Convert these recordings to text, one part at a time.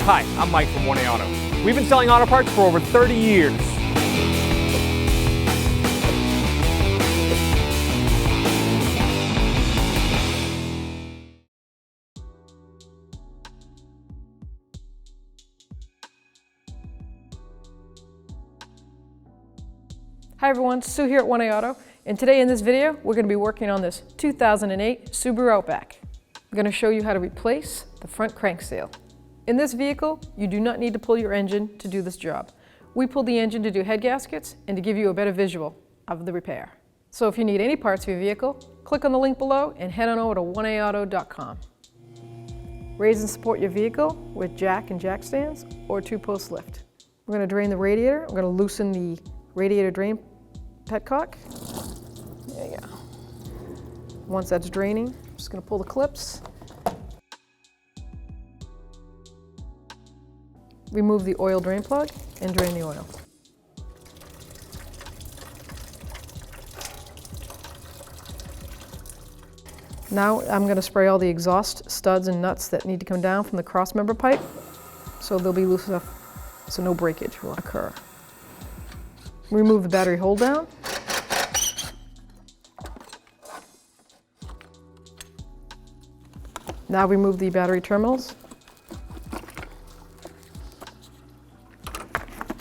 Hi, I'm Mike from 1A Auto. We've been selling auto parts for over 30 years. Hi everyone, Sue here at 1A Auto, and today in this video we're going to be working on this 2008 Subaru Outback. I'm going to show you how to replace the front cranksail. In this vehicle, you do not need to pull your engine to do this job. We pull the engine to do head gaskets and to give you a better visual of the repair. So if you need any parts for your vehicle, click on the link below and head on over to 1AAuto.com. Raise and support your vehicle with jack and jack stands or 2-post lift. We're going to drain the radiator. We're going to loosen the radiator drain petcock. There you go. Once that's draining, I'm just going to pull the clips. Remove the oil drain plug and drain the oil. Now I'm going to spray all the exhaust studs and nuts that need to come down from the crossmember pipe, so they'll be loose enough so no breakage will occur. Remove the battery hold down. Now remove the battery terminals.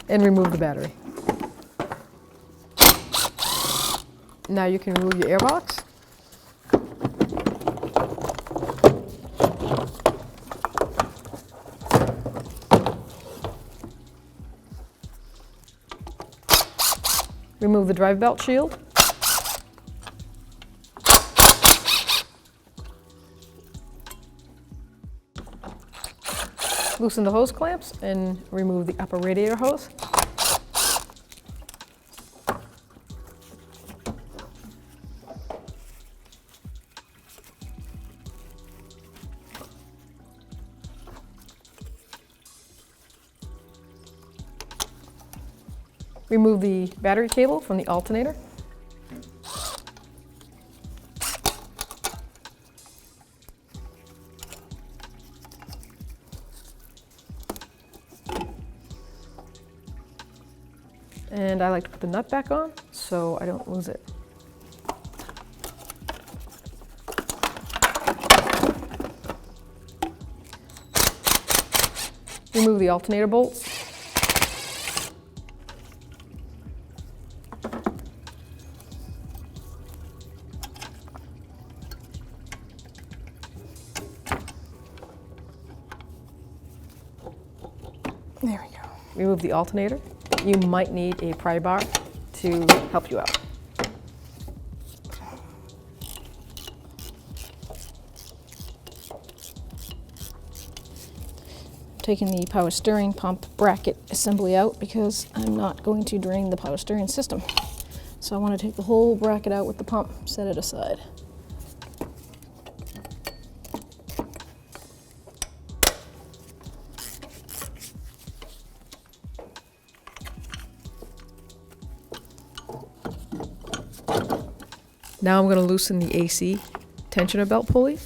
And remove the battery. Now you can remove your airbox. Remove the drive belt shield. Loosen the hose clamps and remove the upper radiator hose. Remove the battery cable from the alternator. And I like to put the nut back on so I don't lose it. Remove the alternator bolts. There we go. Remove the alternator. You might need a pry bar to help you out. Taking the power steering pump bracket assembly out because I'm not going to drain the power steering system. So I want to take the whole bracket out with the pump, set it aside. Now I'm going to loosen the AC tensioner belt pulley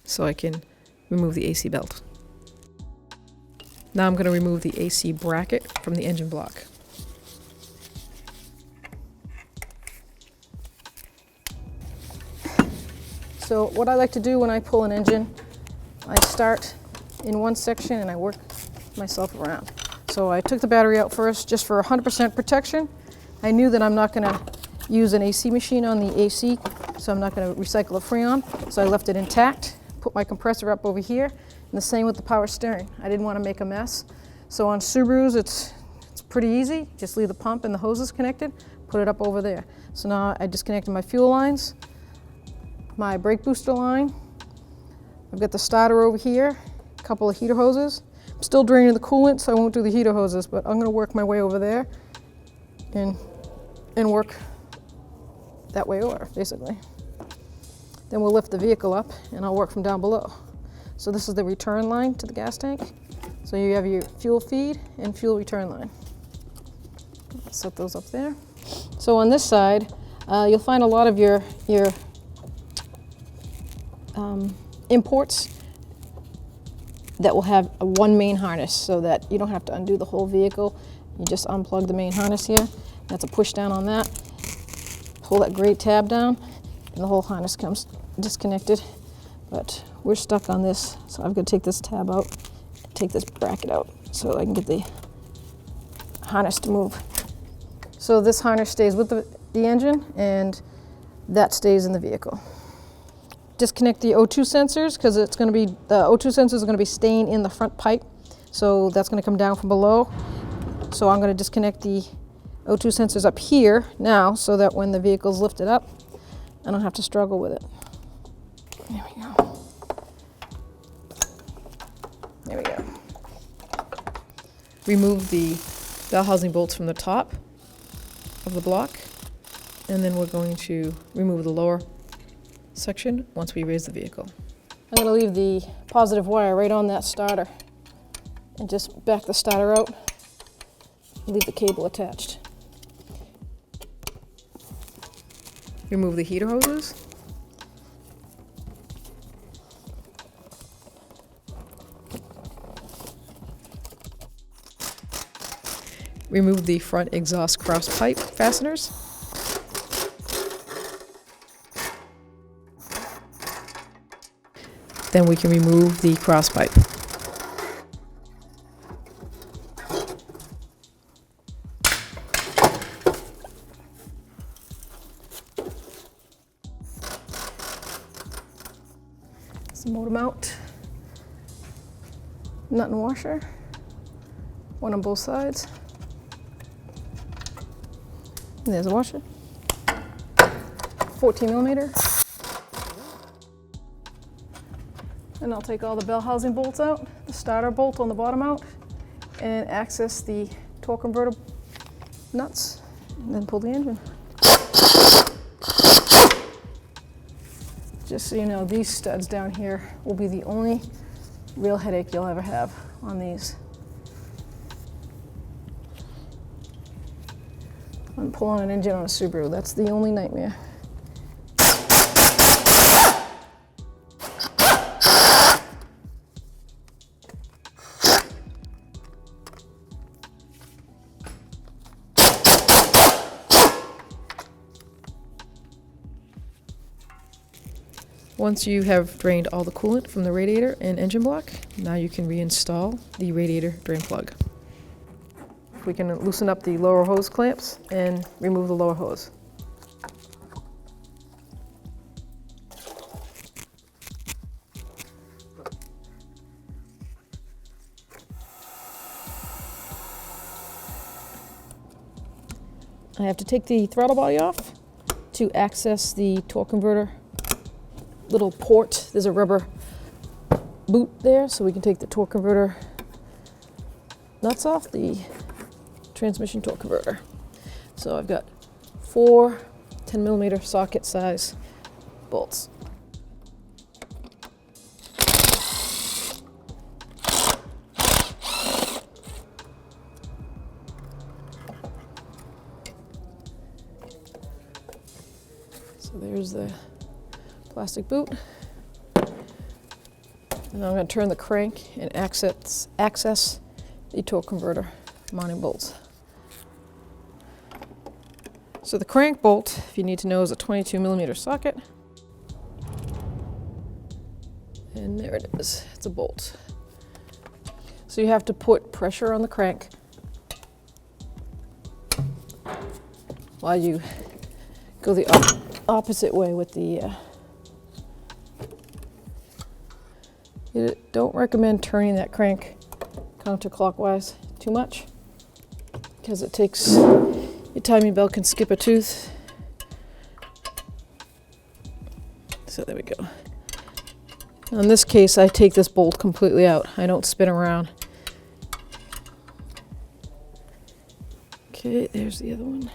so I can remove the AC belt. Now I'm going to remove the AC bracket from the engine block. So what I like to do when I pull an engine, I start in one section and I work myself around. So I took the battery out first just for 100% protection. I knew that I'm not going to use an AC machine on the AC, so I'm not going to recycle the Freon. So I left it intact, put my compressor up over here, and the same with the power steering. I didn't want to make a mess. So on Subarus, it's pretty easy. Just leave the pump and the hoses connected, put it up over there. So now I disconnected my fuel lines, my brake booster line. I've got the starter over here, a couple of heater hoses. I'm still draining the coolant, so I won't do the heater hoses, but I'm going to work my way over there and work that way over, basically. Then we'll lift the vehicle up and I'll work from down below. So this is the return line to the gas tank. So you have your fuel feed and fuel return line. Set those up there. So on this side, you'll find a lot of your imports that will have one main harness so that you don't have to undo the whole vehicle. You just unplug the main harness here. That's a push down on that. Pull that gray tab down and the whole harness comes disconnected. But we're stuck on this, so I've got to take this tab out, take this bracket out so I can get the harness to move. So this harness stays with the engine and that stays in the vehicle. Disconnect the O2 sensors because the O2 sensors are going to be staying in the front pipe. So that's going to come down from below. So I'm going to disconnect the O2 sensors up here now so that when the vehicle's lifted up, I don't have to struggle with it. There we go. There we go. Remove the bell housing bolts from the top of the block, and then we're going to remove the lower section once we raise the vehicle. I'm going to leave the positive wire right on that starter and just back the starter out, leave the cable attached. Remove the heater hoses. Remove the front exhaust cross pipe fasteners. Then we can remove the cross pipe. Some motor mount, nut and washer, one on both sides. And there's a washer, 14mm. And I'll take all the bell housing bolts out, the starter bolt on the bottom out, and access the torque converter nuts, and then pull the engine. Just so you know, these studs down here will be the only real headache you'll ever have on these. I'm pulling an engine on a Subaru, that's the only nightmare. Once you have drained all the coolant from the radiator and engine block, now you can reinstall the radiator drain plug. We can loosen up the lower hose clamps and remove the lower hose. I have to take the throttle body off to access the torque converter little port. There's a rubber boot there, so we can take the torque converter nuts off the transmission torque converter. So I've got 4 10mm socket size bolts. So there's the plastic boot. And I'm going to turn the crank and access the torque converter mounting bolts. So the crank bolt, if you need to know, is a 22mm socket. And there it is, it's a bolt. So you have to put pressure on the crank while you go the opposite way with the you don't recommend turning that crank counterclockwise too much because it takes, your timing belt can skip a tooth. So there we go. In this case, I take this bolt completely out. I don't spin around. Okay, there's the other one.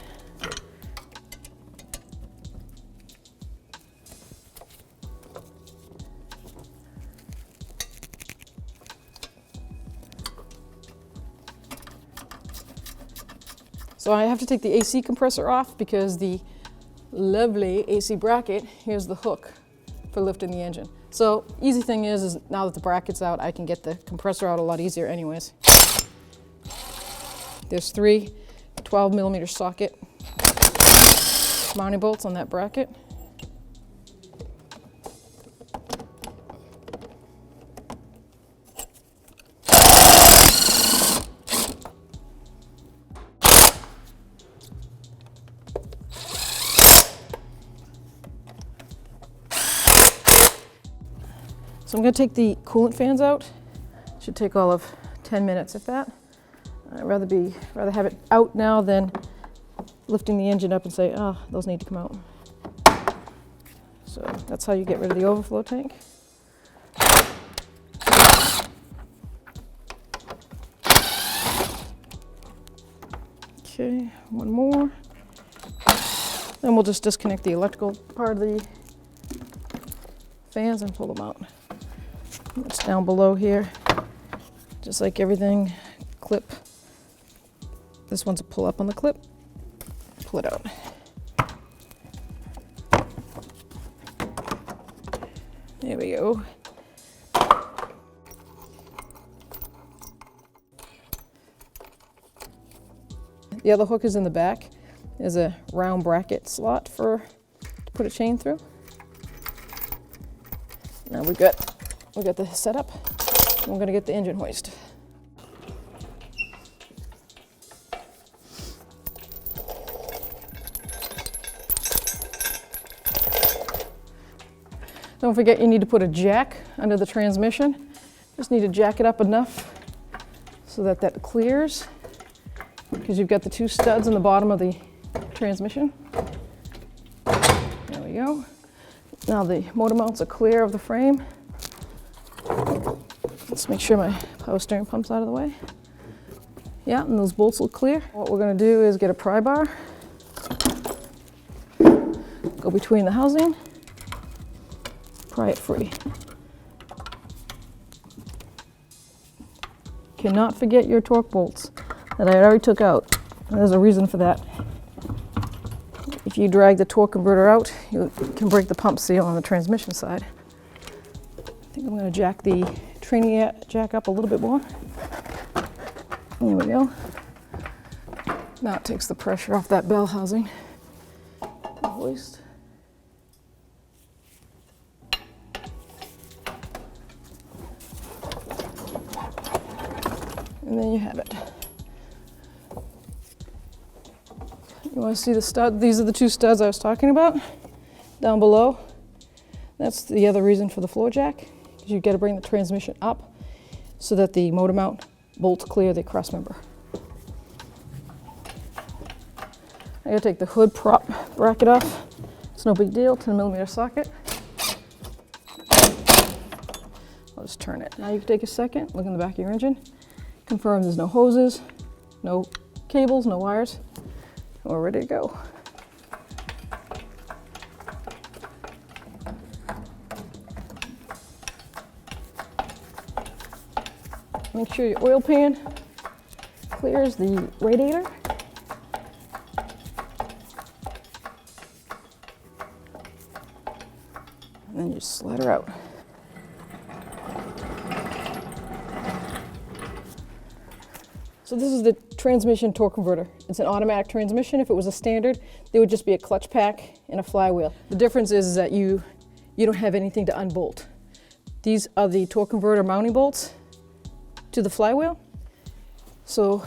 So I have to take the AC compressor off because the lovely AC bracket, here's the hook for lifting the engine. So easy thing is now that the bracket's out, I can get the compressor out a lot easier anyways. There's 3 12mm socket mounting bolts on that bracket. So I'm going to take the coolant fans out. Should take all of 10 minutes, if that. I'd rather have it out now than lifting the engine up and say, oh, those need to come out. So that's how you get rid of the overflow tank. Okay, one more. Then we'll just disconnect the electrical part of the fans and pull them out. It's down below here, just like everything. Clip. This one's a pull up on the clip. Pull it out. There we go. The other hook is in the back. There's a round bracket slot to put a chain through. Now we got the setup. We're going to get the engine hoist. Don't forget you need to put a jack under the transmission. Just need to jack it up enough so that that clears, because you've got the 2 studs in the bottom of the transmission. There we go. Now the motor mounts are clear of the frame. Let's make sure my power steering pump's out of the way. Yeah, and those bolts look clear. What we're going to do is get a pry bar, go between the housing, pry it free. Cannot forget your torque bolts that I already took out. There's a reason for that. If you drag the torque converter out, you can break the pump seal on the transmission side. I think I'm going to jack the training jack up a little bit more. There we go. Now it takes the pressure off that bell housing. The hoist. And then you have it. You want to see the stud? These are the 2 studs I was talking about down below. That's the other reason for the floor jack. You've got to bring the transmission up so that the motor mount bolts clear the cross member. I gotta take the hood prop bracket off. It's no big deal, 10mm socket. I'll just turn it. Now you can take a second, look in the back of your engine, confirm there's no hoses, no cables, no wires. We're ready to go. Make sure your oil pan clears the radiator. And then you slide her out. So this is the transmission torque converter. It's an automatic transmission. If it was a standard, there would just be a clutch pack and a flywheel. The difference is that you don't have anything to unbolt. These are the torque converter mounting bolts to the flywheel. So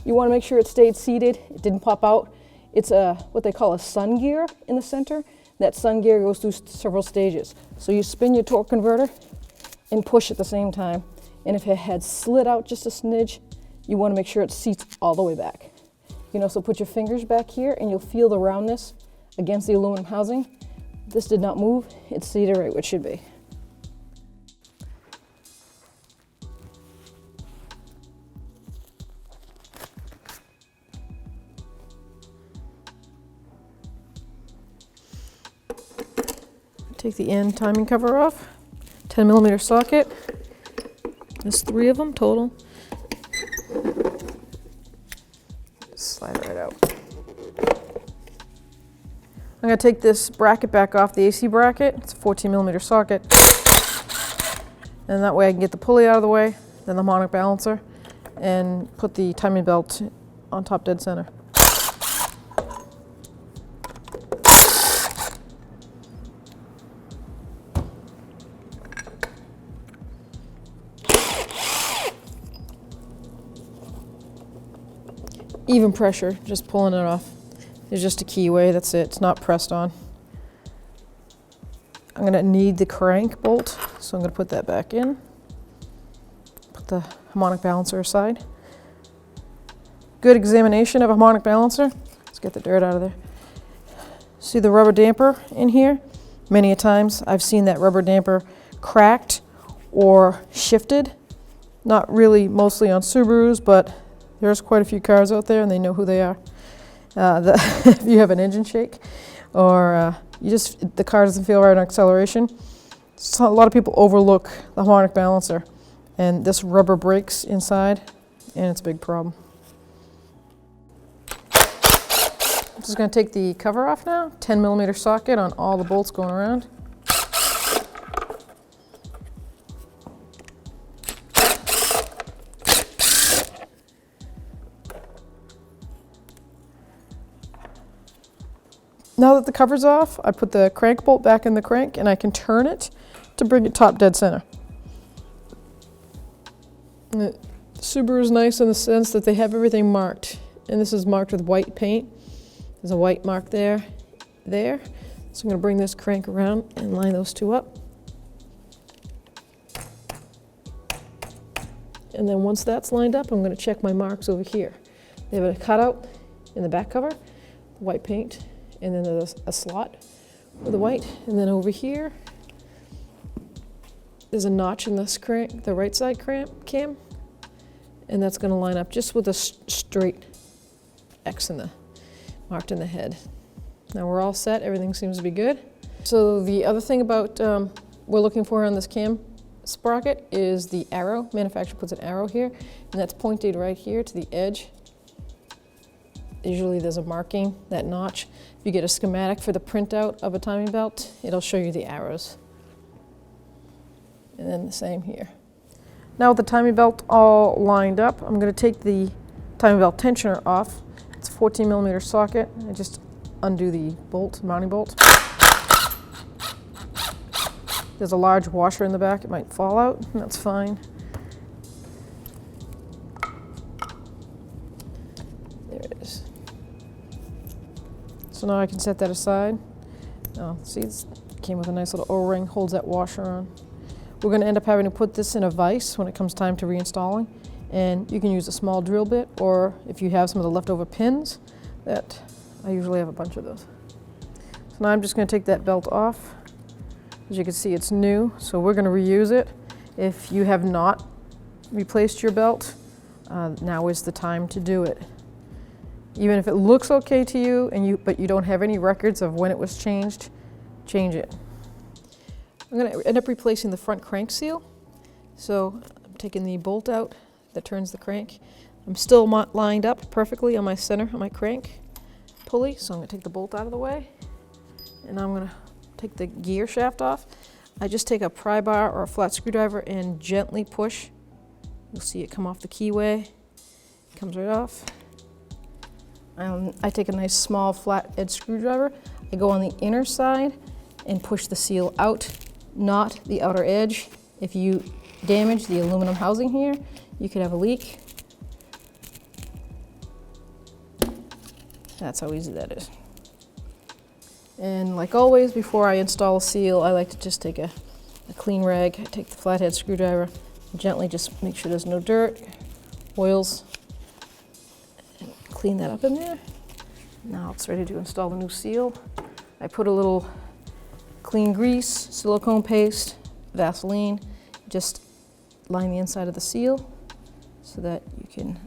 you want to make sure it stayed seated, it didn't pop out. It's what they call a sun gear in the center. That sun gear goes through several stages. So you spin your torque converter and push at the same time. And if it had slid out just a smidge, you want to make sure it seats all the way back. You know, so put your fingers back here and you'll feel the roundness against the aluminum housing. This did not move, it's seated right where it should be. Take the end timing cover off, 10mm socket. There's 3 of them total. Slide it right out. I'm going to take this bracket back off, the AC bracket. It's a 14mm socket. And that way I can get the pulley out of the way, then the harmonic balancer, and put the timing belt on top dead center. Even pressure, just pulling it off. There's just a keyway, that's it. It's not pressed on. I'm going to need the crank bolt, so I'm going to put that back in. Put the harmonic balancer aside. Good examination of a harmonic balancer. Let's get the dirt out of there. See the rubber damper in here? Many a times I've seen that rubber damper cracked or shifted. Not really mostly on Subarus, but there's quite a few cars out there and they know who they are. If you have an engine shake or the car doesn't feel right on acceleration, so a lot of people overlook the harmonic balancer and this rubber breaks inside and it's a big problem. I'm just going to take the cover off now, 10mm socket on all the bolts going around. Now that the cover's off, I put the crank bolt back in the crank and I can turn it to bring it top dead center. The Subaru is nice in the sense that they have everything marked. And this is marked with white paint. There's a white mark there. So I'm going to bring this crank around and line those two up. And then once that's lined up, I'm going to check my marks over here. They have a cutout in the back cover, white paint. And then there's a slot with the white. And then over here, there's a notch in this crank, the right side cam. And that's going to line up just with a straight X marked in the head. Now we're all set. Everything seems to be good. So the other thing about we're looking for on this cam sprocket is the arrow. Manufacturer puts an arrow here, and that's pointed right here to the edge. Usually there's a marking, that notch. If you get a schematic for the printout of a timing belt, it'll show you the arrows. And then the same here. Now with the timing belt all lined up, I'm going to take the timing belt tensioner off. It's a 14mm socket. I just undo the bolt, mounting bolt. There's a large washer in the back. It might fall out, and that's fine. There it is. So now I can set that aside. Oh, see, it came with a nice little O-ring, holds that washer on. We're going to end up having to put this in a vise when it comes time to reinstalling. And you can use a small drill bit, or if you have some of the leftover pins, that I usually have a bunch of those. So now I'm just going to take that belt off. As you can see, it's new, so we're going to reuse it. If you have not replaced your belt, now is the time to do it. Even if it looks okay to you, but you don't have any records of when it was changed, change it. I'm going to end up replacing the front crank seal. So I'm taking the bolt out that turns the crank. I'm still lined up perfectly on my center, on my crank pulley, so I'm going to take the bolt out of the way. And I'm going to take the gear shaft off. I just take a pry bar or a flat screwdriver and gently push. You'll see it come off the keyway. It comes right off. I take a nice small flat edge screwdriver. I go on the inner side and push the seal out, not the outer edge. If you damage the aluminum housing here, you could have a leak. That's how easy that is. And like always, before I install a seal, I like to just take a clean rag. I take the flathead screwdriver, and gently just make sure there's no dirt, oils, and clean that up in there. Now it's ready to install the new seal. I put a little clean grease, silicone paste, Vaseline, just line the inside of the seal so that you can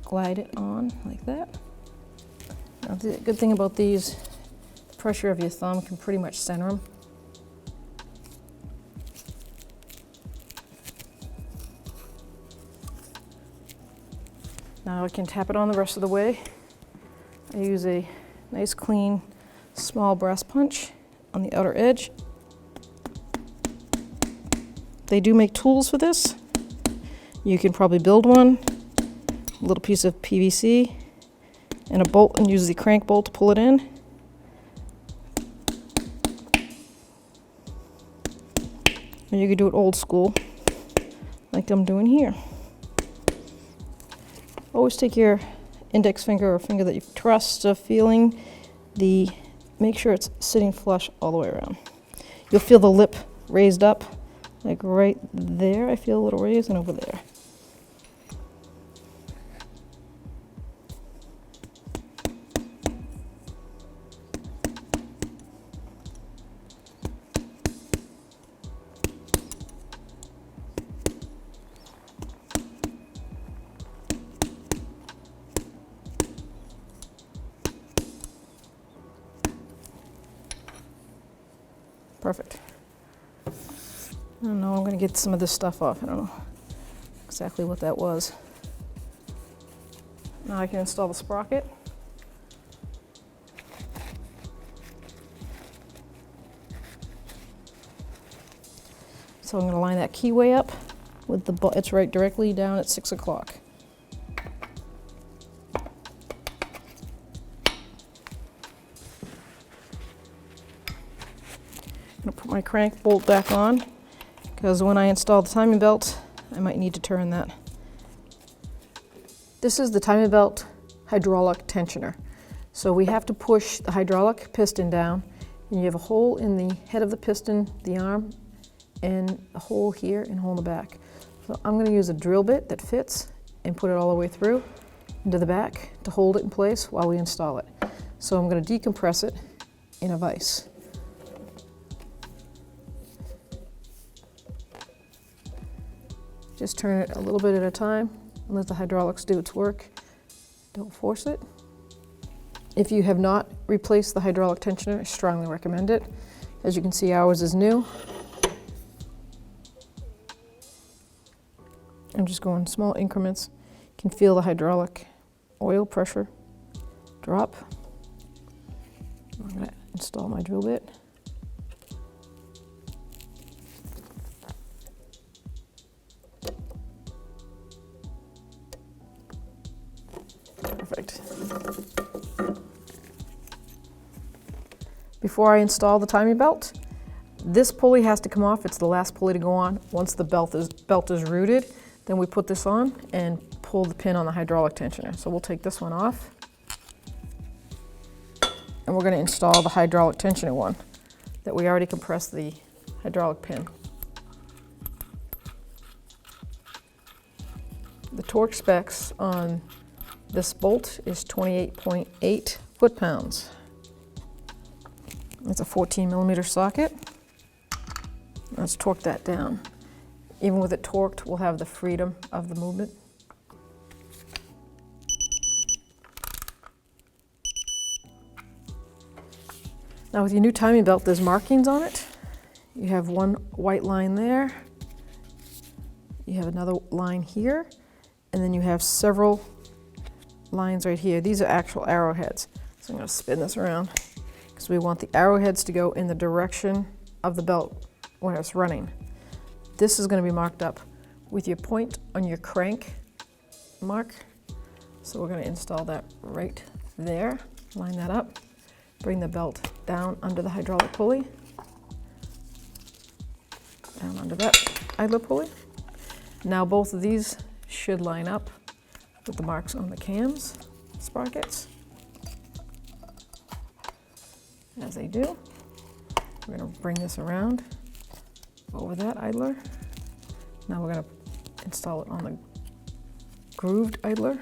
glide it on like that. Now the good thing about these, the pressure of your thumb can pretty much center them. Now I can tap it on the rest of the way. I use a nice clean small brass punch on the outer edge. They do make tools for this. You can probably build one, a little piece of PVC and a bolt, and use the crank bolt to pull it in. Or you could do it old school, like I'm doing here. Always take your index finger or finger that you trust, feeling make sure it's sitting flush all the way around. You'll feel the lip raised up, like right there. I feel a little raise, and over there. Perfect. I don't know, I'm going to get some of this stuff off. I don't know exactly what that was. Now I can install the sprocket. So I'm going to line that keyway up with it's right directly down at 6 o'clock. I'm going to put my crank bolt back on, because when I install the timing belt, I might need to turn that. This is the timing belt hydraulic tensioner. So we have to push the hydraulic piston down, and you have a hole in the head of the piston, the arm, and a hole here and a hole in the back. So I'm going to use a drill bit that fits and put it all the way through into the back to hold it in place while we install it. So I'm going to decompress it in a vise. Just turn it a little bit at a time and let the hydraulics do its work. Don't force it. If you have not replaced the hydraulic tensioner, I strongly recommend it. As you can see, ours is new. I'm just going small increments. You can feel the hydraulic oil pressure drop. I'm going to install my drill bit. Perfect. Before I install the timing belt, this pulley has to come off. It's the last pulley to go on. Once the belt is rooted, then we put this on and pull the pin on the hydraulic tensioner. So we'll take this one off, and we're going to install the hydraulic tensioner one that we already compressed the hydraulic pin. The torque specs on this bolt is 28.8 foot-pounds. It's a 14mm socket. Let's torque that down. Even with it torqued, we'll have the freedom of the movement. Now with your new timing belt, there's markings on it. You have one white line there. You have another line here. And then you have several lines right here. These are actual arrowheads. So I'm going to spin this around because we want the arrowheads to go in the direction of the belt when it's running. This is going to be marked up with your point on your crank mark. So we're going to install that right there. Line that up. Bring the belt down under the hydraulic pulley. Down under that idler pulley. Now both of these should line up with the marks on the cams, sprockets. As they do, we're going to bring this around over that idler. Now we're going to install it on the grooved idler.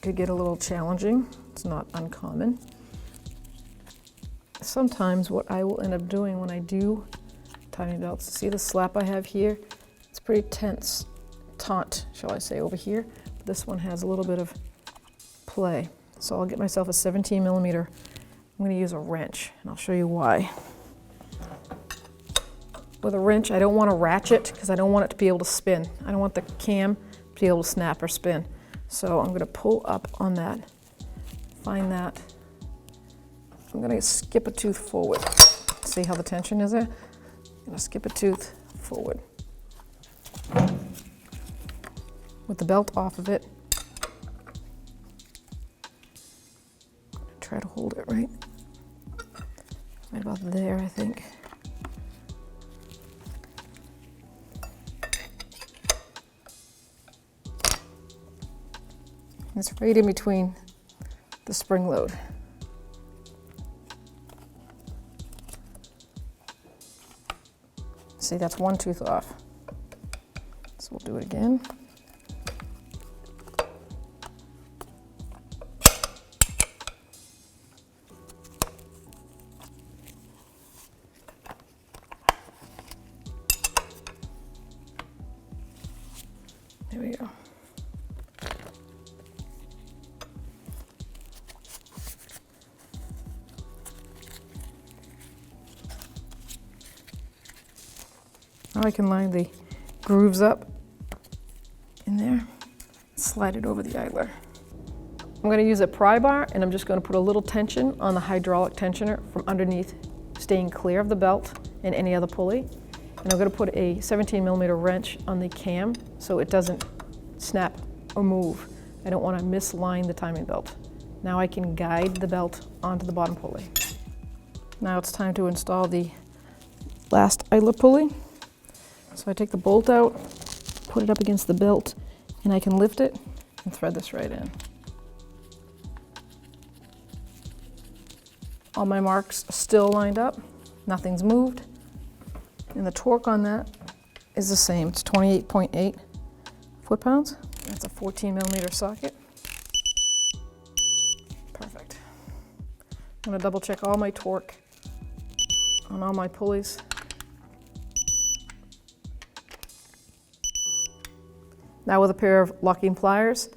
Could get a little challenging. It's not uncommon. Sometimes what I will end up doing when I do timing belts, see the slap I have here? It's pretty tense, taut, shall I say, over here. But this one has a little bit of play. So I'll get myself a 17mm. I'm going to use a wrench, and I'll show you why. With a wrench, I don't want to ratchet because I don't want it to be able to spin. I don't want the cam to be able to snap or spin. So I'm going to pull up on that, find that. I'm going to skip a tooth forward. See how the tension is there? I'm going to skip a tooth forward. With the belt off of it, try to hold it right about there, I think. It's right in between the spring load. See, that's one tooth off. So we'll do it again. There we go. Now I can line the grooves up in there, slide it over the idler. I'm going to use a pry bar, and I'm just going to put a little tension on the hydraulic tensioner from underneath, staying clear of the belt and any other pulley. And I'm going to put a 17mm wrench on the cam so it doesn't snap or move. I don't want to misline the timing belt. Now I can guide the belt onto the bottom pulley. Now it's time to install the last idler pulley. So I take the bolt out, put it up against the belt, and I can lift it and thread this right in. All my marks are still lined up, nothing's moved, and the torque on that is the same. It's 28.8 foot-pounds. That's a 14mm socket. Perfect. I'm going to double check all my torque on all my pulleys. Now with a pair of locking pliers,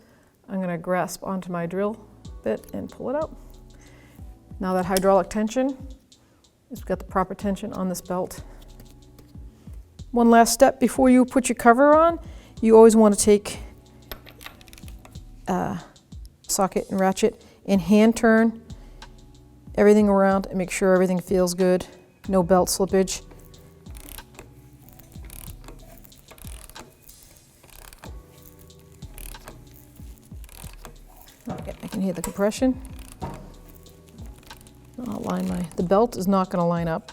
I'm going to grasp onto my drill bit and pull it out. Now that hydraulic tension, it's got the proper tension on this belt. One last step before you put your cover on, you always want to take a socket and ratchet and hand turn everything around and make sure everything feels good, no belt slippage. I can hear the compression. I'll line the belt is not going to line up,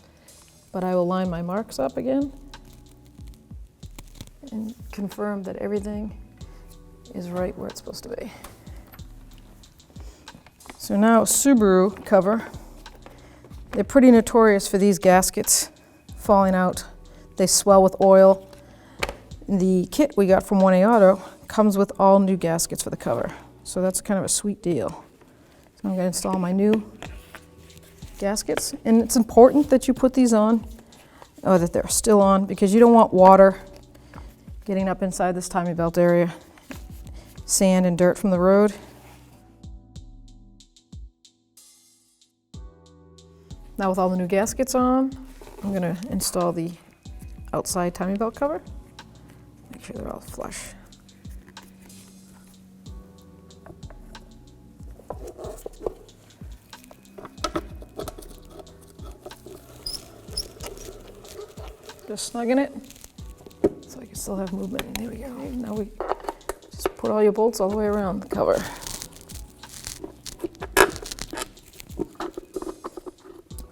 but I will line my marks up again and confirm that everything is right where it's supposed to be. So now Subaru cover, they're pretty notorious for these gaskets falling out. They swell with oil. The kit we got from 1A Auto comes with all new gaskets for the cover. So that's kind of a sweet deal. So I'm going to install my new gaskets. And it's important that you put these on, or that they're still on, because you don't want water getting up inside this timing belt area, sand and dirt from the road. Now with all the new gaskets on, I'm going to install the outside timing belt cover. Make sure they're all flush. Just snugging it so I can still have movement. And there we go. Now we just put all your bolts all the way around the cover.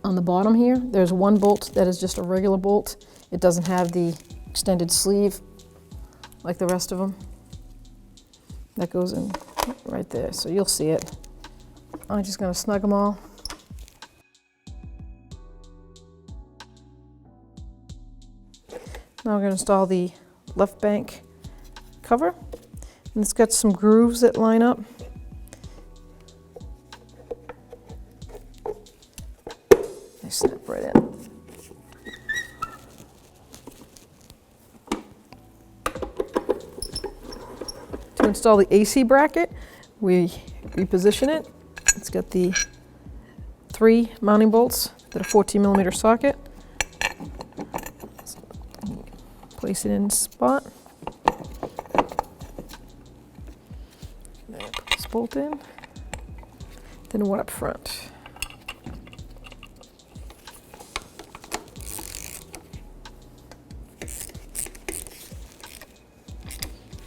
On the bottom here, there's one bolt that is just a regular bolt. It doesn't have the extended sleeve like the rest of them. That goes in right there, so you'll see it. I'm just going to snug them all. Now I'm going to install the left bank cover, and it's got some grooves that line up. They snap right in. To install the AC bracket, we reposition it. It's got the 3 mounting bolts that are 14mm socket. Place it in spot. bolt in, then one up front.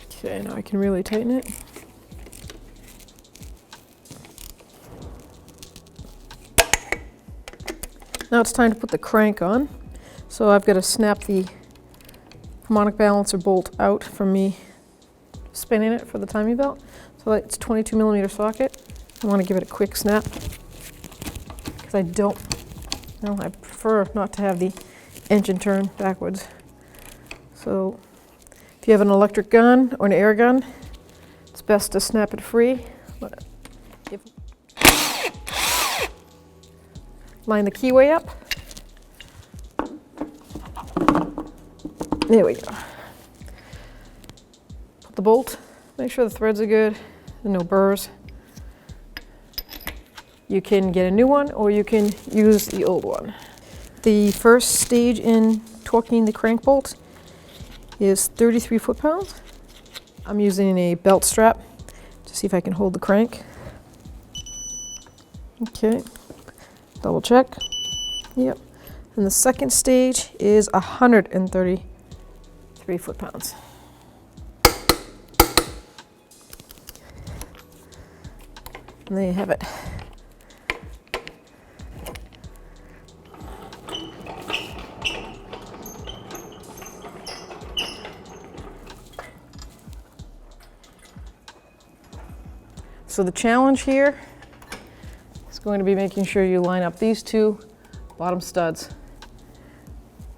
Okay, now I can really tighten it. Now it's time to put the crank on. So I've got to snap the harmonic balancer bolt out from me spinning it for the timing belt. So it's 22mm socket. I want to give it a quick snap because I prefer not to have the engine turn backwards. So if you have an electric gun or an air gun, it's best to snap it free. Line the keyway up. There we go. Put the bolt, make sure the threads are good, and no burrs. You can get a new one or you can use the old one. The first stage in torquing the crank bolt is 33 foot-pounds. I'm using a belt strap to see if I can hold the crank. Okay, double check. Yep. And the second stage is 133 foot-pounds. And there you have it. So the challenge here is going to be making sure you line up these two bottom studs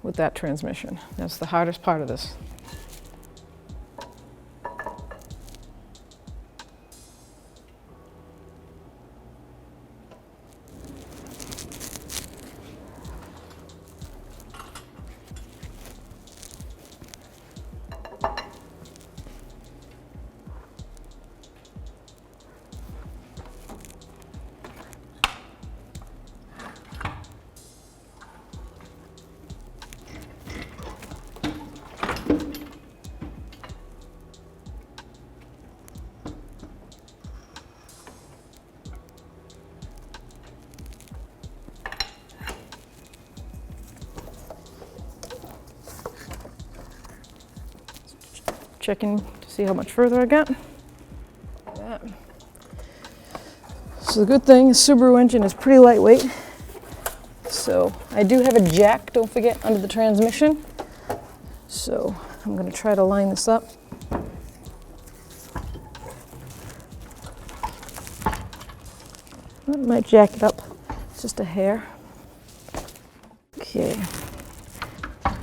with that transmission. That's the hardest part of this. Checking to see how much further I got. So the good thing, the Subaru engine is pretty lightweight. So I do have a jack, don't forget, under the transmission. So I'm going to try to line this up. I might jack it up just a hair. Okay,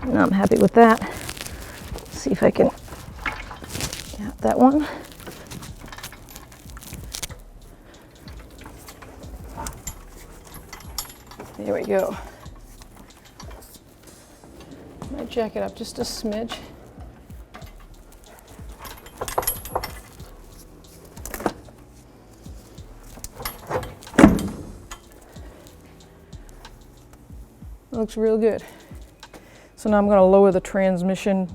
now I'm happy with that. Let's see if I can get that one. There we go. Might jack it up just a smidge. Looks real good. So now I'm going to lower the transmission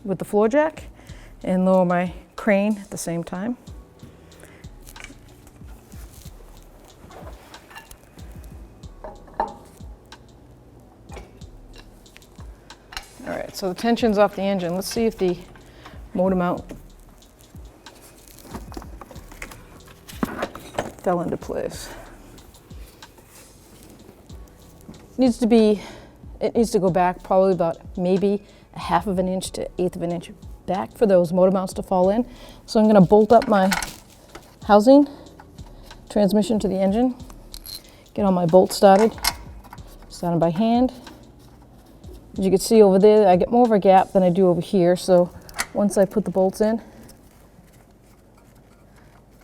with the floor jack and lower my crane at the same time. All right, so the tension's off the engine. Let's see if the motor mount fell into place. It needs to go back probably about maybe a 1/2 of an inch to 1/8 of an inch back for those motor mounts to fall in. So I'm going to bolt up my housing, transmission to the engine, get all my bolts started by hand. As you can see over there, I get more of a gap than I do over here, so once I put the bolts in,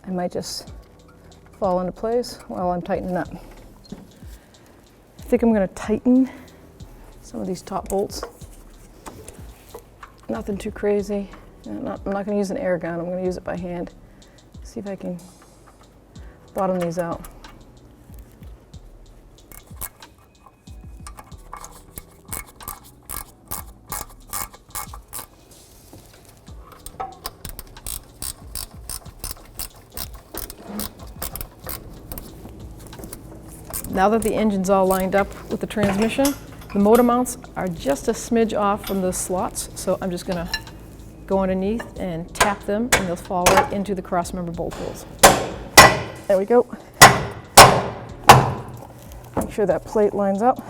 I might just fall into place while I'm tightening up. I think I'm going to tighten some of these top bolts. Nothing too crazy. I'm not going to use an air gun, I'm going to use it by hand. See if I can bottom these out. Now that the engine's all lined up with the transmission, the motor mounts are just a smidge off from the slots, so I'm just gonna go underneath and tap them, and they'll fall right into the cross-member bolt holes. There we go. Make sure that plate lines up.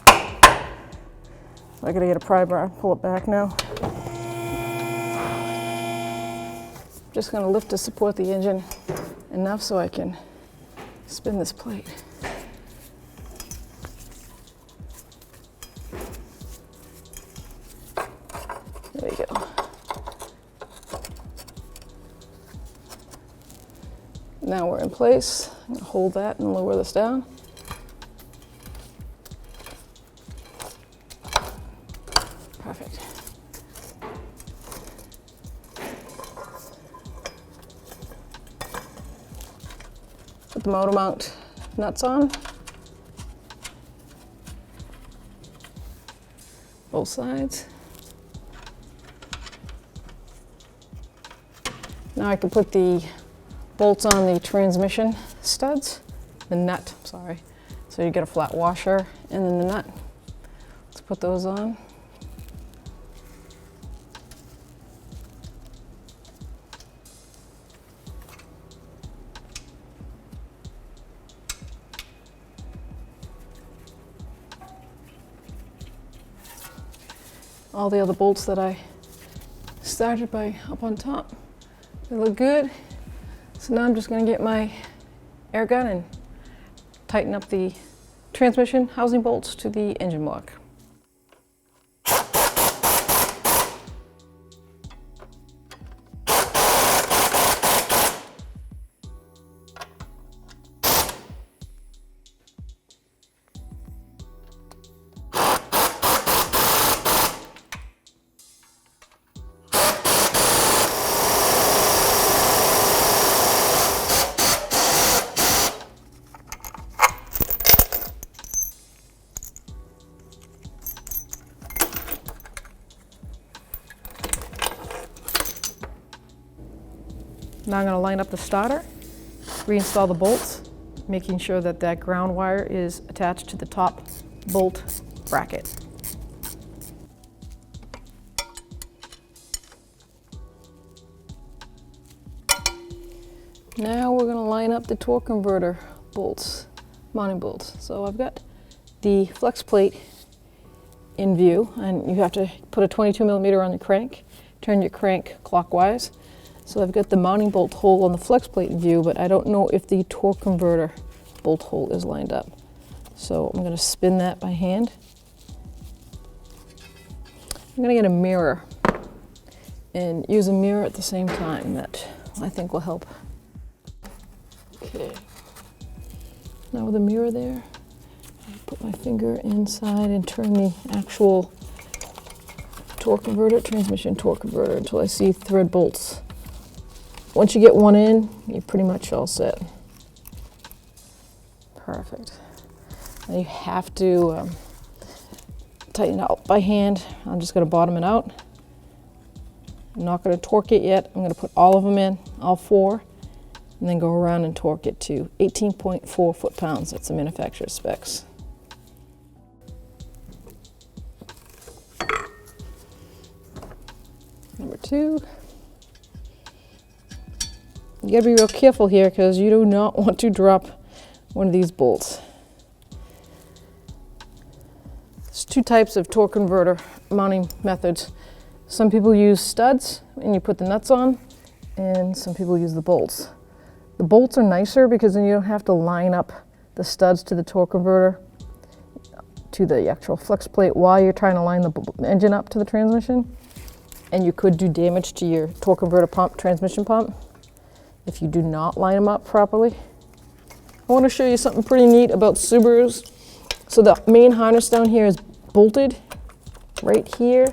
I gotta get a pry bar, pull it back now. Just gonna lift to support the engine enough so I can spin this plate. There you go. Now we're in place. I'm gonna hold that and lower this down. Perfect. Put the motor mount nuts on. Both sides. Now I can put the bolts on the transmission studs, the nut, sorry. So you get a flat washer and then the nut. Let's put those on. All the other bolts that I started by up on top, they look good. So now I'm just going to get my air gun and tighten up the transmission housing bolts to the engine block. Now I'm going to line up the starter, reinstall the bolts, making sure that that ground wire is attached to the top bolt bracket. Now we're going to line up the torque converter bolts, mounting bolts. So I've got the flex plate in view, and you have to put a 22mm on the crank, turn your crank clockwise. So I've got the mounting bolt hole on the flex plate in view, but I don't know if the torque converter bolt hole is lined up. So I'm going to spin that by hand. I'm going to get a mirror and use a mirror at the same time. That I think will help. Okay. Now with a mirror there, I put my finger inside and turn the actual torque converter, transmission torque converter, until I see thread bolts. Once you get one in, you're pretty much all set. Perfect. Now you have to tighten it out by hand. I'm just going to bottom it out. I'm not going to torque it yet. I'm going to put all of them in, all four, and then go around and torque it to 18.4 foot-pounds. That's the manufacturer's specs. Number two. You gotta be real careful here because you do not want to drop one of these bolts. There's two types of torque converter mounting methods. Some people use studs and you put the nuts on, and some people use the bolts. The bolts are nicer because then you don't have to line up the studs to the torque converter to the actual flex plate while you're trying to line the engine up to the transmission. And you could do damage to your torque converter pump, transmission pump, if you do not line them up properly. I want to show you something pretty neat about Subarus. So the main harness down here is bolted right here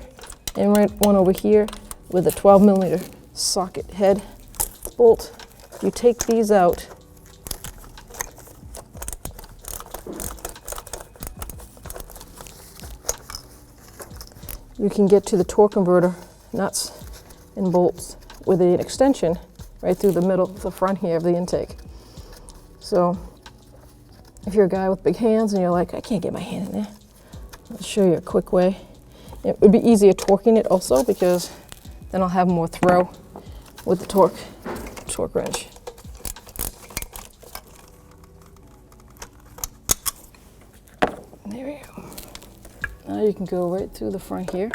and right one over here with a 12mm socket head bolt. You take these out, you can get to the torque converter nuts and bolts with an extension right through the middle, the front here of the intake. So If you're a guy with big hands and you're like, I can't get my hand in there, I'll show you a quick way. It would be easier torquing it also because then I'll have more throw with the torque wrench. There we go. Now you can go right through the front here.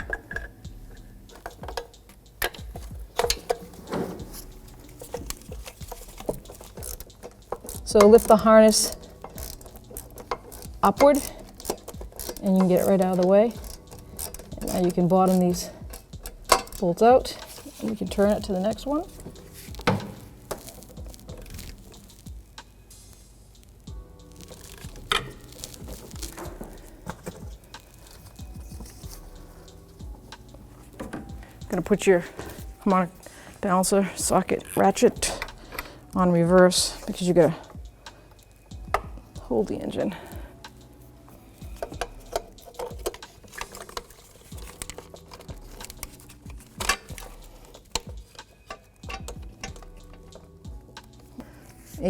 So lift the harness upward and you can get it right out of the way. And now you can bottom these bolts out and you can turn it to the next one. Gonna put your harmonic balancer socket ratchet on reverse because you gotta hold the engine.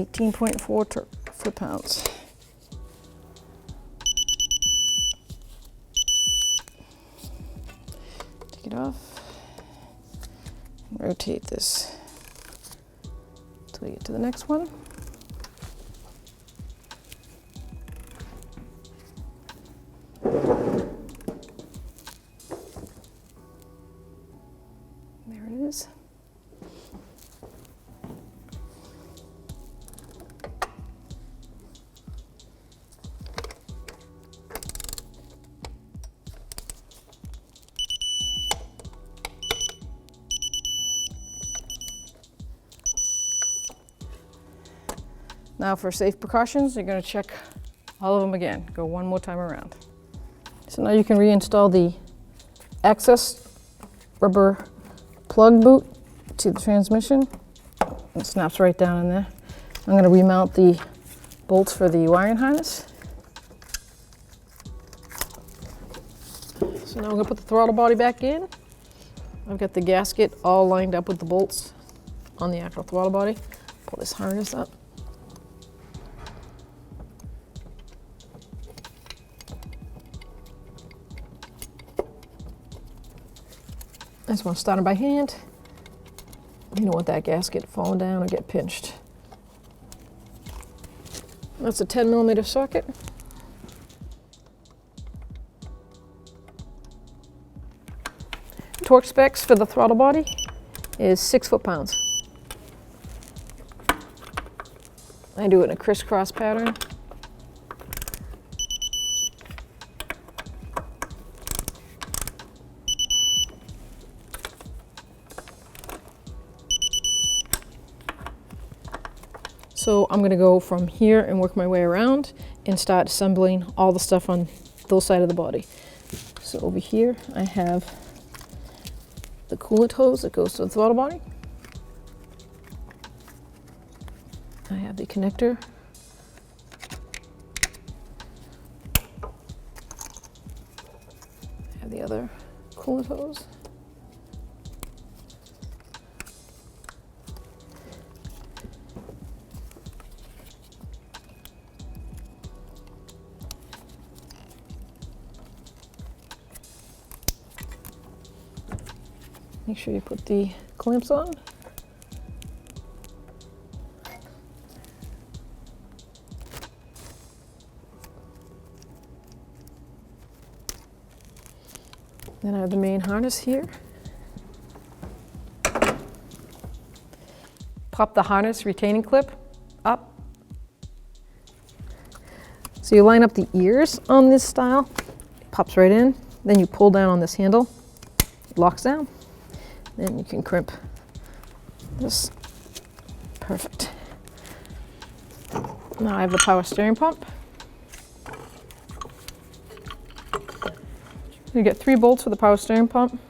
.4 foot-pounds. Take it off. Rotate this until we get to the next one. There it is. Now for safe precautions, you're going to check all of them again. Go one more time around. So now you can reinstall the access rubber plug boot to the transmission. It snaps right down in there. I'm going to remount the bolts for the wiring harness. So now I'm going to put the throttle body back in. I've got the gasket all lined up with the bolts on the actual throttle body. Pull this harness up. I just want to start it by hand. You don't want that gasket falling down or get pinched. That's a 10mm socket. Torque specs for the throttle body is 6 foot-pounds. I do it in a crisscross pattern. So I'm going to go from here and work my way around and start assembling all the stuff on those side of the body. So over here I have the coolant hose that goes to the throttle body. I have the connector. I have the other coolant hose. Make sure you put the clamps on. Then I have the main harness here. Pop the harness retaining clip up. So you line up the ears on this style, it pops right in. Then you pull down on this handle, it locks down. Then you can crimp this. Perfect. Now I have the power steering pump. You get 3 bolts for the power steering pump.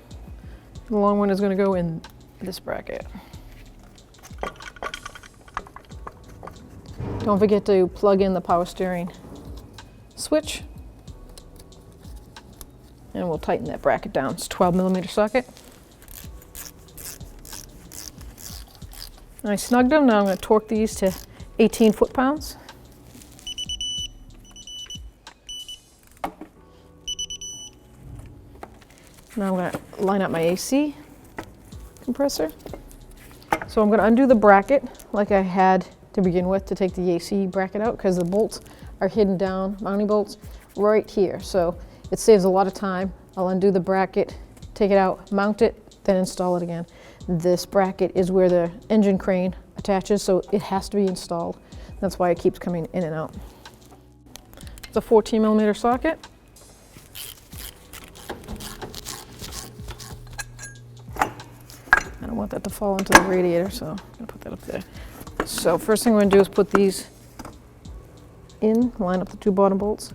The long one is going to go in this bracket. Don't forget to plug in the power steering switch. And we'll tighten that bracket down. It's a 12mm socket. I snugged them. Now I'm going to torque these to 18 foot-pounds. Now I'm going to line up my AC compressor. So I'm going to undo the bracket like I had to begin with to take the AC bracket out, because the bolts are hidden down, mounting bolts, right here. So it saves a lot of time. I'll undo the bracket, take it out, mount it, then install it again. This bracket is where the engine crane attaches, so it has to be installed. That's why it keeps coming in and out. It's a 14mm socket. I don't want that to fall into the radiator, so I'm gonna put that up there. So first thing we're gonna do is put these in, line up the two bottom bolts.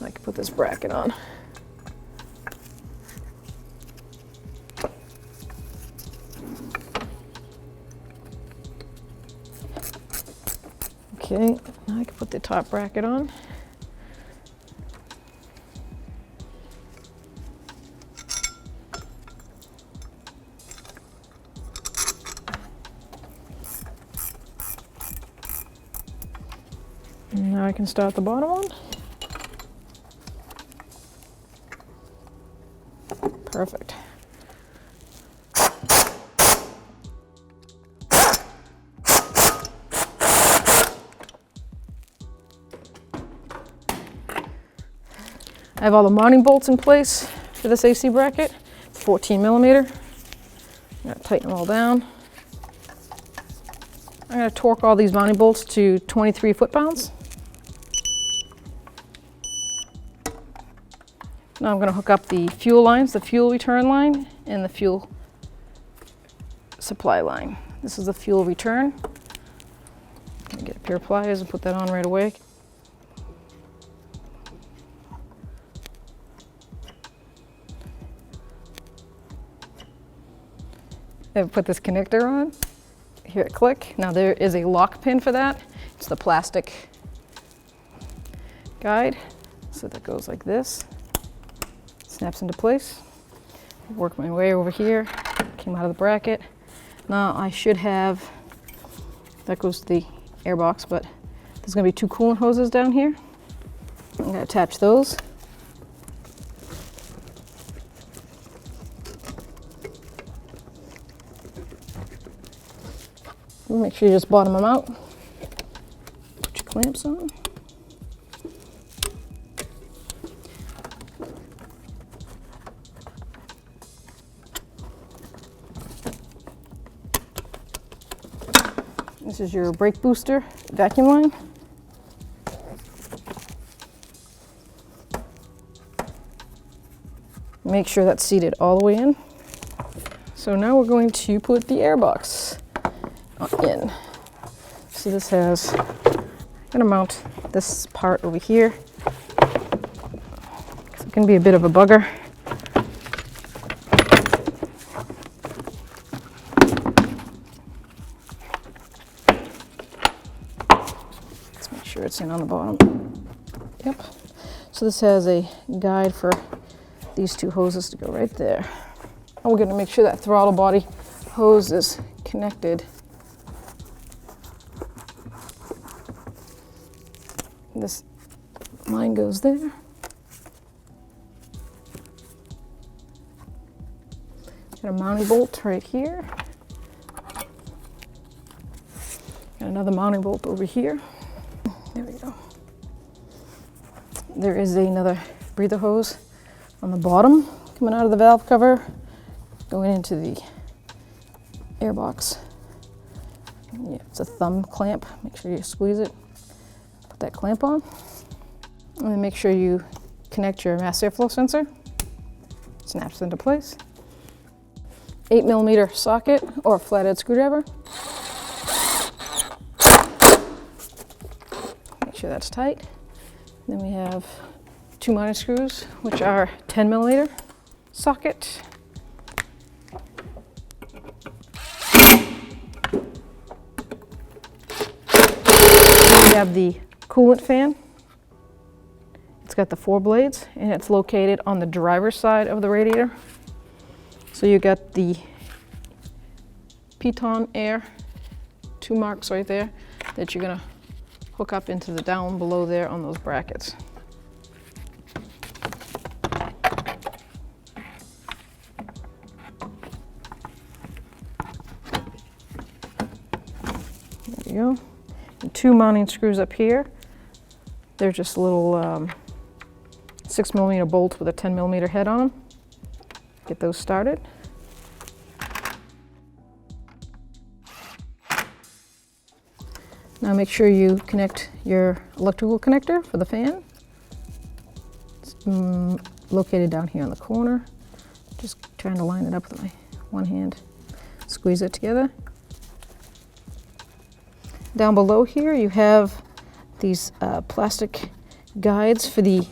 I can put this bracket on. Okay, now I can put the top bracket on. And now I can start the bottom one. Perfect. I have all the mounting bolts in place for this AC bracket. It's 14mm. I'm going to tighten them all down. I'm going to torque all these mounting bolts to 23 foot-pounds. Now I'm going to hook up the fuel lines, the fuel return line, and the fuel supply line. This is the fuel return. I'm going to get a pair of pliers and put that on right away. I've put this connector on. Hear it click. Now there is a lock pin for that. It's the plastic guide. So that goes like this. Snaps into place. Work my way over here. Came out of the bracket. Now I should have, that goes to the air box, but there's gonna be two coolant hoses down here. I'm gonna attach those. Make sure you just bottom them out. Put your clamps on. This is your brake booster vacuum line. Make sure that's seated all the way in. So now we're going to put the air box in. So this has, I'm gonna mount this part over here. It can be a bit of a bugger. Let's make sure it's in on the bottom. Yep. So this has a guide for these two hoses to go right there. And we're gonna make sure that throttle body hose is connected. This line goes there. Got a mounting bolt right here. Got another mounting bolt over here. There we go. There is another breather hose on the bottom coming out of the valve cover, going into the air box. Yeah, it's a thumb clamp. Make sure you squeeze it. That clamp on, and then make sure you connect your mass airflow sensor. Snaps into place. 8mm socket or a flathead screwdriver. Make sure that's tight. Then we have two mounting screws, which are 10mm socket. We have the coolant fan. It's got the 4 blades and it's located on the driver's side of the radiator. So you got the piton air, 2 marks right there that you're gonna hook up into the down below there on those brackets. There you go. And 2 mounting screws up here. They're just little 6mm bolts with a 10mm head on them. Get those started. Now make sure you connect your electrical connector for the fan. It's located down here on the corner. Just trying to line it up with my one hand. Squeeze it together. Down below here you have these plastic guides for the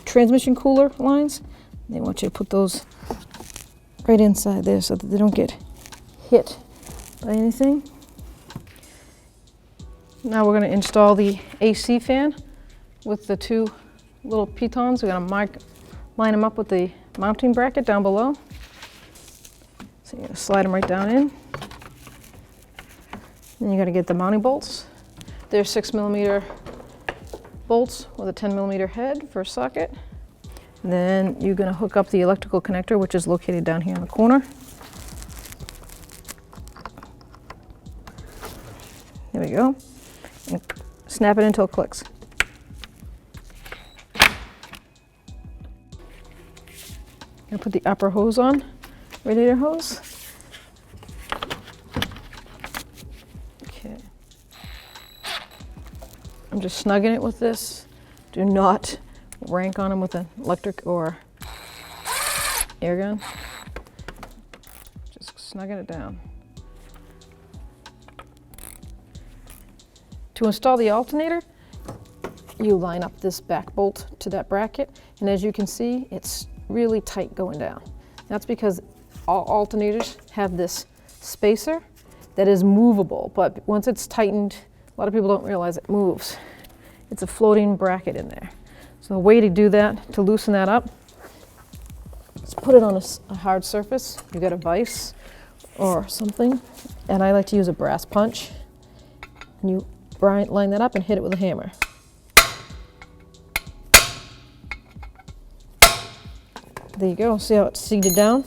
transmission cooler lines. They want you to put those right inside there so that they don't get hit by anything. Now we're going to install the AC fan with the 2 little pitons. We're going to line them up with the mounting bracket down below. So you're going to slide them right down in. Then you're going to get the mounting bolts. They're 6mm bolts with a 10mm head for a socket. And then you're going to hook up the electrical connector, which is located down here in the corner. There we go. And snap it until it clicks. I'm going to put the upper hose on, radiator hose. Okay. I'm just snugging it with this. Do not rank on them with an electric or air gun. Just snugging it down. To install the alternator, you line up this back bolt to that bracket, and as you can see, it's really tight going down. That's because all alternators have this spacer that is movable, but once it's tightened, a lot of people don't realize it moves. It's a floating bracket in there. So the way to do that, to loosen that up, is put it on a hard surface. You got a vise or something, and I like to use a brass punch. And you line that up and hit it with a hammer. There you go. See how it's seated down?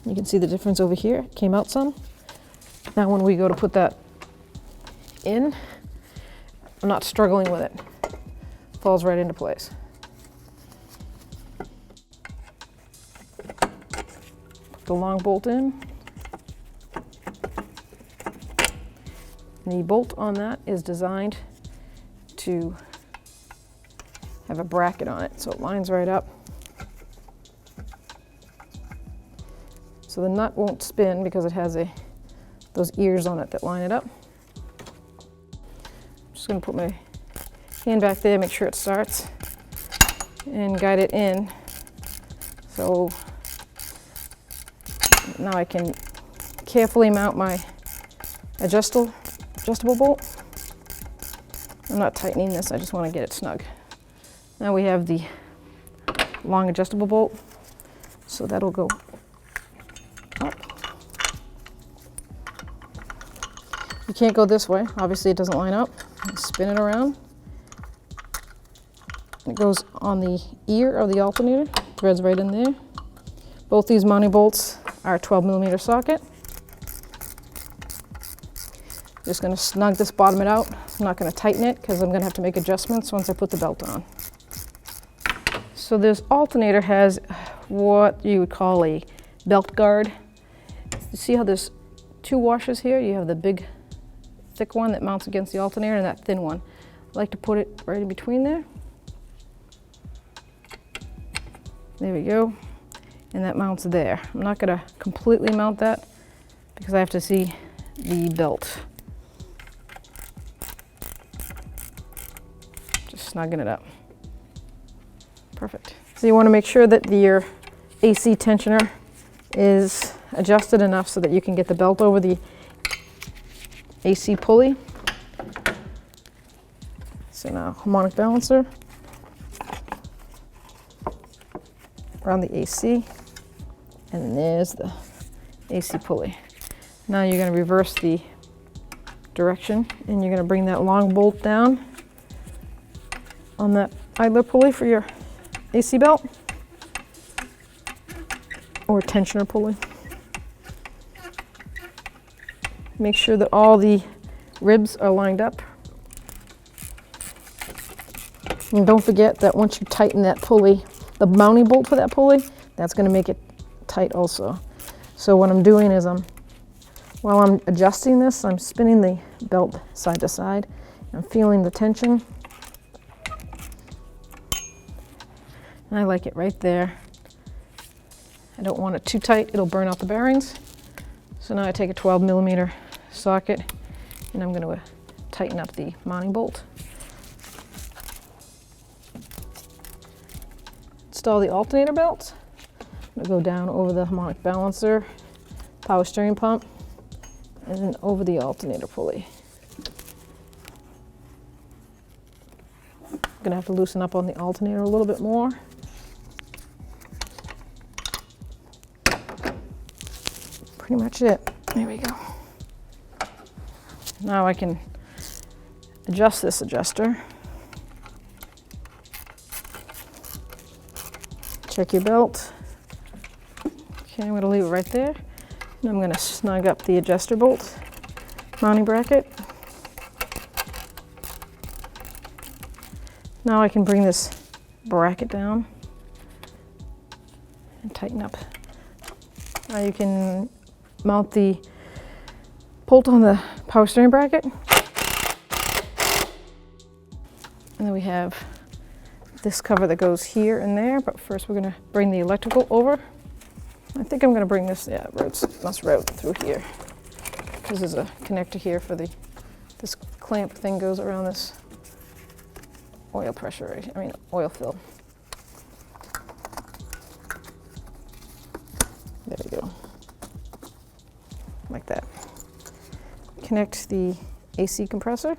You can see the difference over here. It came out some. Now when we go to put that in, I'm not struggling with it. Falls right into place. Put the long bolt in. The bolt on that is designed to have a bracket on it, so it lines right up. So the nut won't spin because it has those ears on it that line it up. I'm just going to put my hand back there, make sure it starts, and guide it in. So now I can carefully mount my adjustable bolt. I'm not tightening this, I just want to get it snug. Now we have the long adjustable bolt, so that'll go up. You can't go this way, obviously it doesn't line up. Spin it around. It goes on the ear of the alternator, threads right in there. Both these mounting bolts are a 12mm socket. Just going to snug this bottom it out. I'm not going to tighten it because I'm going to have to make adjustments once I put the belt on. So this alternator has what you would call a belt guard. You see how there's 2 washers here? You have the big thick one that mounts against the alternator and that thin one. I like to put it right in between there. There we go. And that mounts there. I'm not going to completely mount that because I have to see the belt. Snugging it up. Perfect. So you want to make sure that your AC tensioner is adjusted enough so that you can get the belt over the AC pulley. So now harmonic balancer around the AC, and there's the AC pulley. Now you're going to reverse the direction, and you're going to bring that long bolt down on that idler pulley for your AC belt or tensioner pulley. Make sure that all the ribs are lined up. And don't forget that once you tighten that pulley, the mounting bolt for that pulley, that's going to make it tight also. So what I'm doing is while I'm adjusting this, I'm spinning the belt side to side. I'm feeling the tension. And I like it right there. I don't want it too tight, it'll burn out the bearings. So now I take a 12mm socket and I'm going to tighten up the mounting bolt. Install the alternator belt. I'm going to go down over the harmonic balancer, power steering pump, and then over the alternator pulley. I'm going to have to loosen up on the alternator a little bit more. Pretty much it. There we go. Now I can adjust this adjuster. Check your belt. Okay, I'm going to leave it right there. And I'm going to snug up the adjuster bolt mounting bracket. Now I can bring this bracket down and tighten up. Now you can mount the bolt on the power steering bracket. And then we have this cover that goes here and there, but first we're going to bring the electrical over. I think I'm going to bring this, must route through here. Because there's a connector here for this clamp thing goes around this oil pressure, oil fill. There we go. Like that. Connect the AC compressor.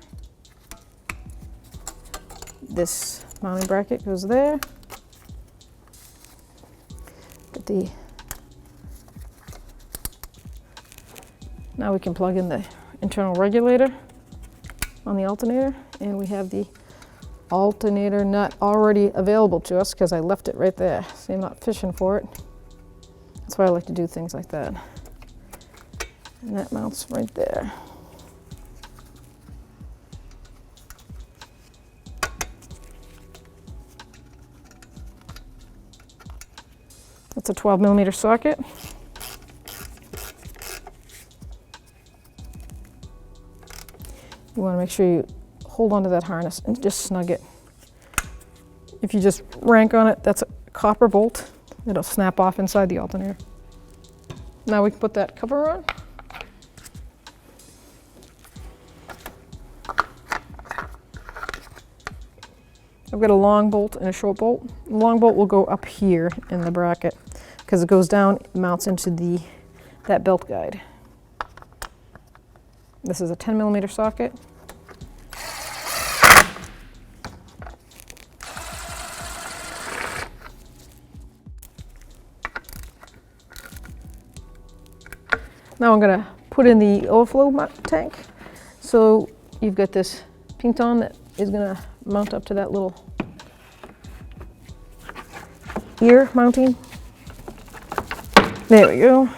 This mounting bracket goes there. Get now we can plug in the internal regulator on the alternator, and we have the alternator nut already available to us because I left it right there. See, I'm not fishing for it. That's why I like to do things like that. And that mounts right there. That's a 12mm socket. You want to make sure you hold onto that harness and just snug it. If you just rank on it, that's a copper bolt. It'll snap off inside the alternator. Now we can put that cover on. I've got a long bolt and a short bolt. The long bolt will go up here in the bracket because it goes down, it mounts into that belt guide. This is a 10mm socket. Now I'm going to put in the overflow tank. So you've got this piton that is going to mount up to that little ear mounting. There we go.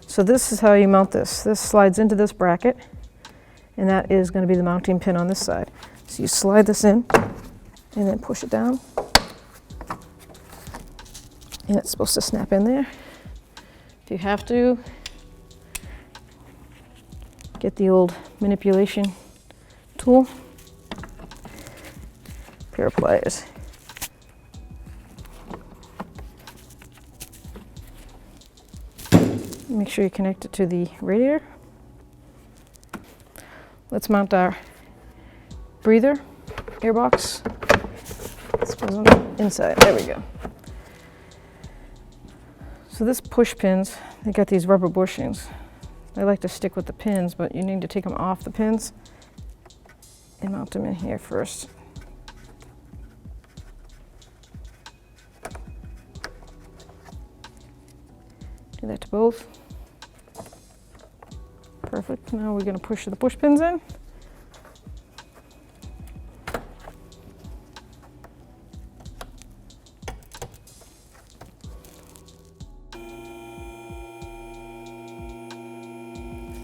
So this is how you mount this. This slides into this bracket, and that is going to be the mounting pin on this side. So you slide this in and then push it down, and it's supposed to snap in there. If you have to, get the old manipulation tool, pair of pliers. Make sure you connect it to the radiator. Let's mount our breather airbox. This goes on the inside. There we go. So this push pins, they got these rubber bushings. I like to stick with the pins, but you need to take them off the pins and mount them in here first. Do that to both. Perfect. Now we're going to push the push pins in.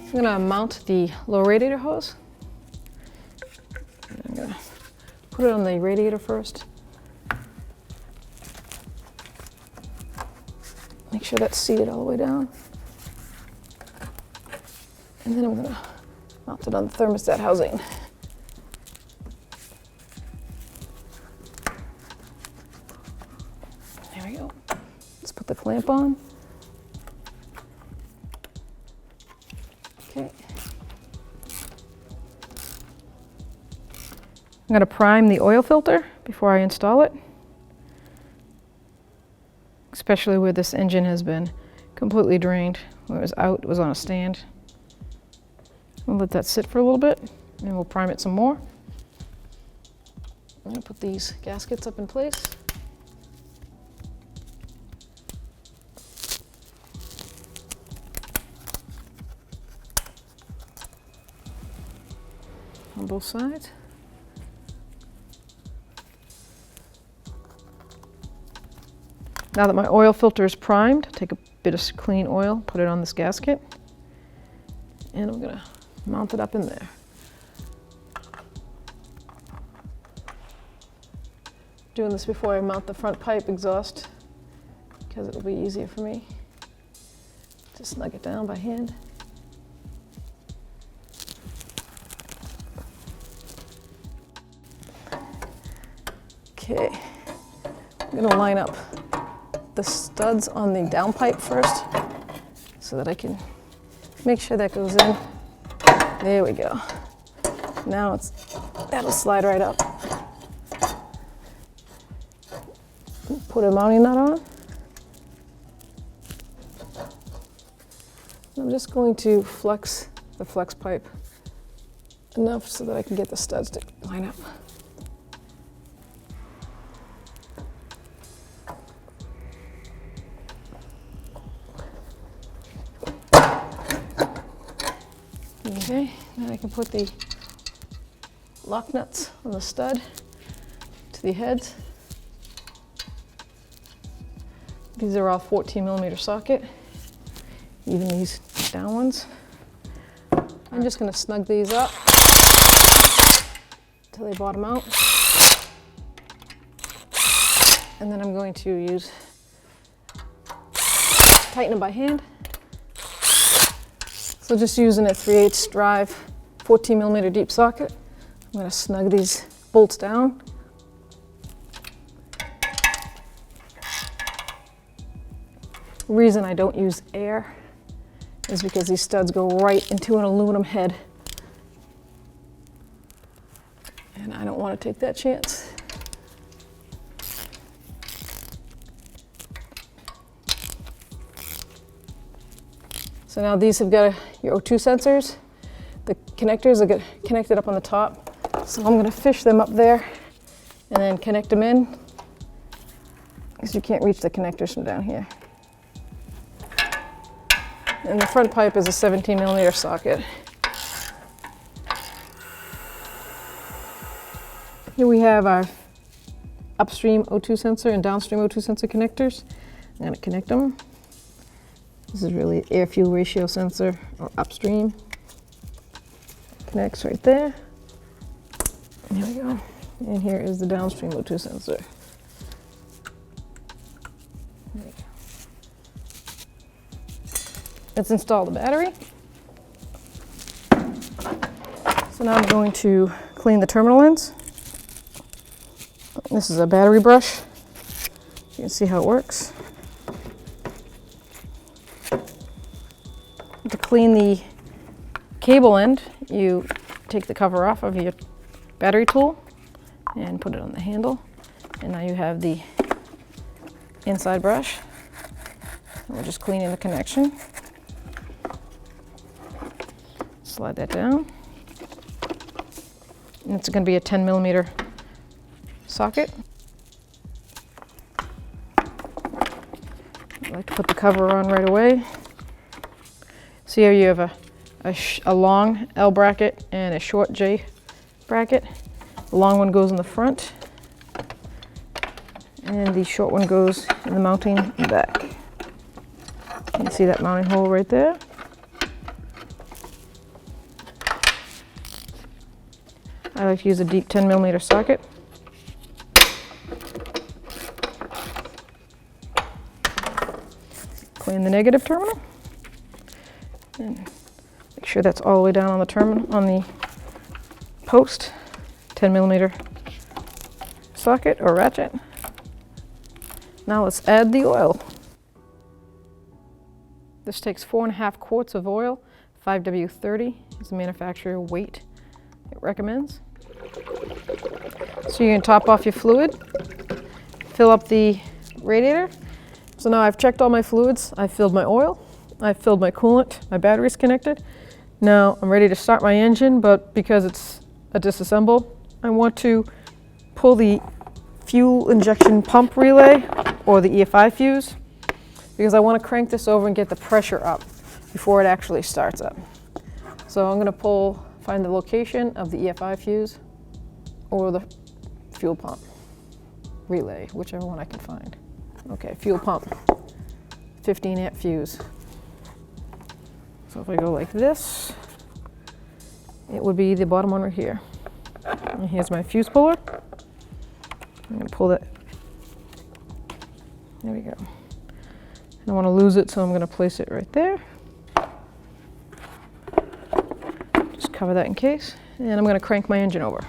I'm going to mount the low radiator hose. I'm going to put it on the radiator first. Make sure that's seated all the way down. And then I'm going to mount it on the thermostat housing. There we go. Let's put the clamp on. Okay. I'm going to prime the oil filter before I install it, especially where this engine has been completely drained. When it was out, it was on a stand. We'll let that sit for a little bit, and we'll prime it some more. I'm going to put these gaskets up in place. On both sides. Now that my oil filter is primed, take a bit of clean oil, put it on this gasket, and I'm going to mount it up in there. Doing this before I mount the front pipe exhaust because it'll be easier for me to snug it down by hand. Okay, I'm going to line up the studs on the downpipe first so that I can make sure that goes in. There we go. Now that'll slide right up. Put a mounting nut on. I'm just going to flex the flex pipe enough so that I can get the studs to line up. Okay, now I can put the lock nuts on the stud to the heads. These are all 14mm socket, even these down ones. I'm just going to snug these up until they bottom out. And then I'm going to tighten them by hand. So just using a 3/8 drive 14mm deep socket, I'm going to snug these bolts down. The reason I don't use air is because these studs go right into an aluminum head. And I don't want to take that chance. So now these have got your O2 sensors. The connectors are connected up on the top. So I'm going to fish them up there and then connect them in, because you can't reach the connectors from down here. And the front pipe is a 17mm socket. Here we have our upstream O2 sensor and downstream O2 sensor connectors. I'm going to connect them. This is really air-fuel ratio sensor, or upstream. Connects right there. There we go. And here is the downstream O2 sensor. Let's install the battery. So now I'm going to clean the terminal ends. This is a battery brush. You can see how it works. To clean the cable end, you take the cover off of your battery tool and put it on the handle. And now you have the inside brush. We're just cleaning the connection. Slide that down. And it's going to be a 10mm socket. I like to put the cover on right away. So here you have a a long L bracket and a short J bracket. The long one goes in the front, and the short one goes in the mounting back. You see that mounting hole right there? I like to use a deep 10mm socket. Clean the negative terminal. And make sure that's all the way down on the terminal, on the post. 10mm socket or ratchet. Now let's add the oil. This takes 4.5 quarts of oil. 5W30 is the manufacturer weight it recommends. So you can top off your fluid, fill up the radiator. So now I've checked all my fluids. I've filled my oil, I've filled my coolant, my battery's connected. Now I'm ready to start my engine, but because it's a disassemble, I want to pull the fuel injection pump relay or the EFI fuse because I want to crank this over and get the pressure up before it actually starts up. So I'm going to find the location of the EFI fuse or the fuel pump relay, whichever one I can find. Okay, fuel pump, 15 amp fuse. So if I go like this, it would be the bottom one right here. And here's my fuse puller. I'm going to pull that. There we go. I don't want to lose it, so I'm going to place it right there. Just cover that in case. And I'm going to crank my engine over.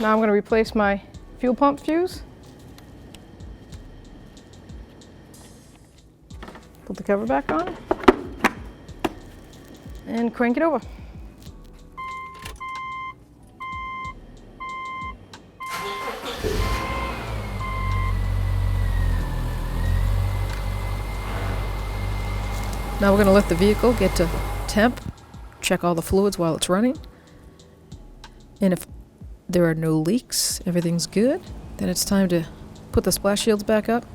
Now I'm going to replace my fuel pump fuse. Put the cover back on and crank it over. Now we're going to let the vehicle get to temp, check all the fluids while it's running, and if there are no leaks, everything's good, then it's time to put the splash shields back up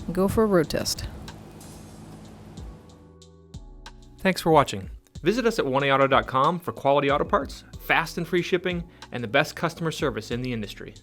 and go for a road test. Thanks for watching. Visit us at 1AAuto.com for quality auto parts, fast and free shipping, and the best customer service in the industry.